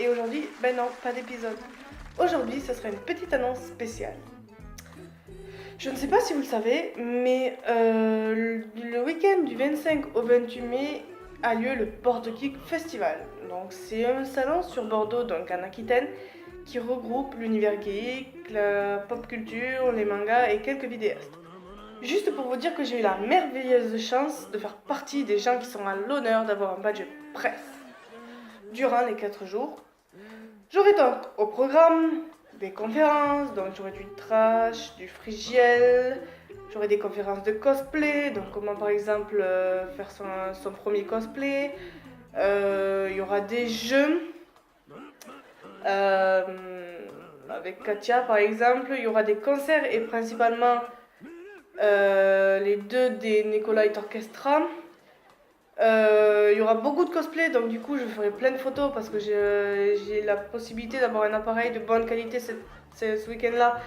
Et aujourd'hui, ben non, pas d'épisode. Aujourd'hui, ce sera une petite annonce spéciale. Je ne sais pas si vous le savez, mais le week-end du 25 au 28 mai a lieu le Bordeaux Geek Festival. Donc c'est un salon sur Bordeaux, donc en Aquitaine, qui regroupe l'univers geek, la pop culture, les mangas et quelques vidéastes. Juste pour vous dire que j'ai eu la merveilleuse chance de faire partie des gens qui sont à l'honneur d'avoir un badge presse. Durant les 4 jours, j'aurai donc au programme des conférences, donc j'aurai du trash, du frigiel, j'aurai des conférences de cosplay, donc comment par exemple faire son premier cosplay, il y aura des jeux avec Katia par exemple, il y aura des concerts et principalement les deux des Nicolite Orchestra. Il y aura beaucoup de cosplay, donc du coup je ferai plein de photos parce que j'ai la possibilité d'avoir un appareil de bonne qualité ce week-end là.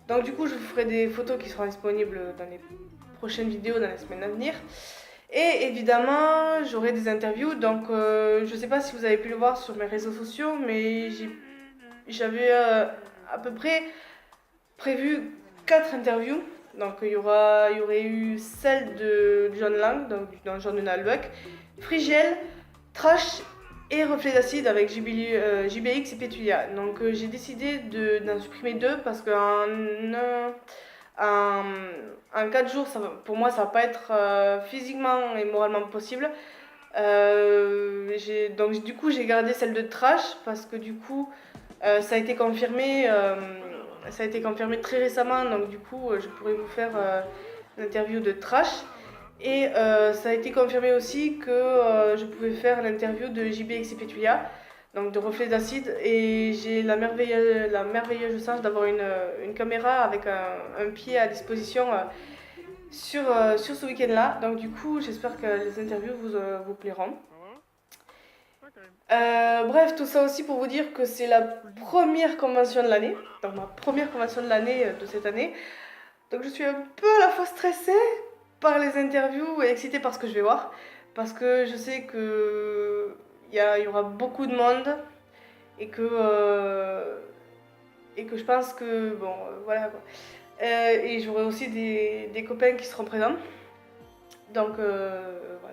Donc du coup je ferai des photos qui seront disponibles dans les prochaines vidéos dans les semaines à venir. Et évidemment j'aurai des interviews, donc je sais pas si vous avez pu le voir sur mes réseaux sociaux, mais j'avais à peu près prévu 4 interviews. Donc il y aurait eu celle de John Lang, donc dans le genre de Nalbuck, Frigiel, Trash et Reflet d'acide avec JBX et Pétulia. Donc j'ai décidé d'en supprimer 2 parce qu'en 4 jours, pour moi ça va pas être physiquement et moralement possible. Donc du coup j'ai gardé celle de Trash parce que du coup ça a été confirmé. Ça a été confirmé très récemment, donc du coup je pourrais vous faire l'interview de Trash. Et ça a été confirmé aussi que je pouvais faire l'interview de JBX et Pétulia, donc de Reflets d'acide. Et j'ai la merveilleuse chance d'avoir une caméra avec un pied à disposition sur ce week-end-là. Donc du coup j'espère que les interviews vous plairont. Bref, tout ça aussi pour vous dire que c'est la première convention de l'année, donc ma première convention de l'année de cette année. Donc je suis un peu à la fois stressée par les interviews et excitée par ce que je vais voir, parce que je sais que il y aura beaucoup de monde et que je pense que bon voilà quoi. Et j'aurai aussi des copains qui seront présents. Donc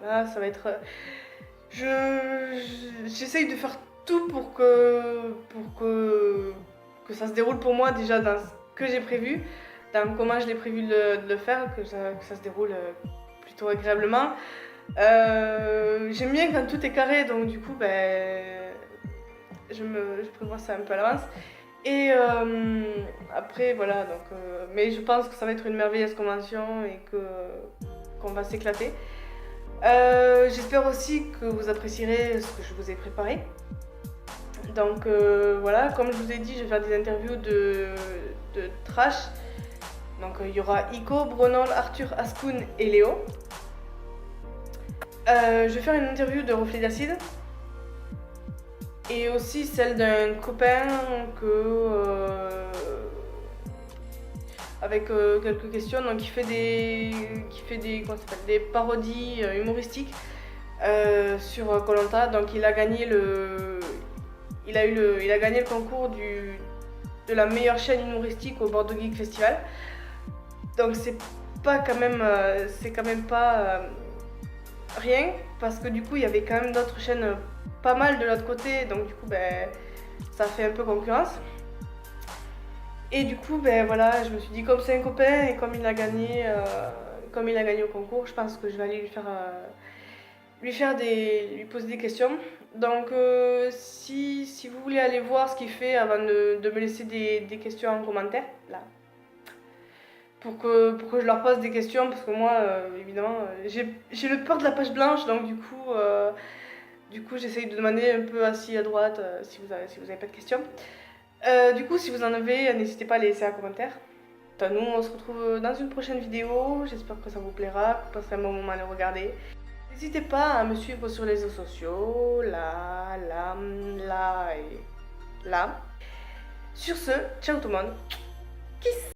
voilà, ça va être j'essaye de faire tout pour que ça se déroule pour moi déjà dans ce que j'ai prévu, dans comment je l'ai prévu de le faire, que ça se déroule plutôt agréablement. J'aime bien quand tout est carré, donc du coup je prévois ça un peu à l'avance. Et après voilà, donc, mais je pense que ça va être une merveilleuse convention et qu'on va s'éclater. J'espère aussi que vous apprécierez ce que je vous ai préparé. Donc voilà, comme je vous ai dit, je vais faire des interviews de Trash. Donc il y aura Ico, Bronol, Arthur, Ascoun et Léo. Je vais faire une interview de Reflet d'acide. Et aussi celle d'un copain avec quelques questions, donc qui fait des parodies humoristiques sur Koh Lanta. Donc il a gagné le concours de la meilleure chaîne humoristique au Bordeaux Geek Festival. Donc c'est quand même pas rien, parce que du coup il y avait quand même d'autres chaînes pas mal de l'autre côté, donc du coup ça fait un peu concurrence. Et du coup voilà, je me suis dit, comme c'est un copain et comme il a gagné au concours, je pense que je vais aller lui poser des questions. Donc si vous voulez aller voir ce qu'il fait avant de me laisser des questions en commentaire là, pour que je leur pose des questions, parce que moi évidemment j'ai le peur de la page blanche, donc du coup j'essaye de demander un peu assis à droite si vous avez pas de questions. Du coup, si vous en avez, n'hésitez pas à les laisser un commentaire. Nous, on se retrouve dans une prochaine vidéo. J'espère que ça vous plaira, que vous passerez un bon moment à le regarder. N'hésitez pas à me suivre sur les réseaux sociaux, là et là. Sur ce, ciao tout le monde. Kiss.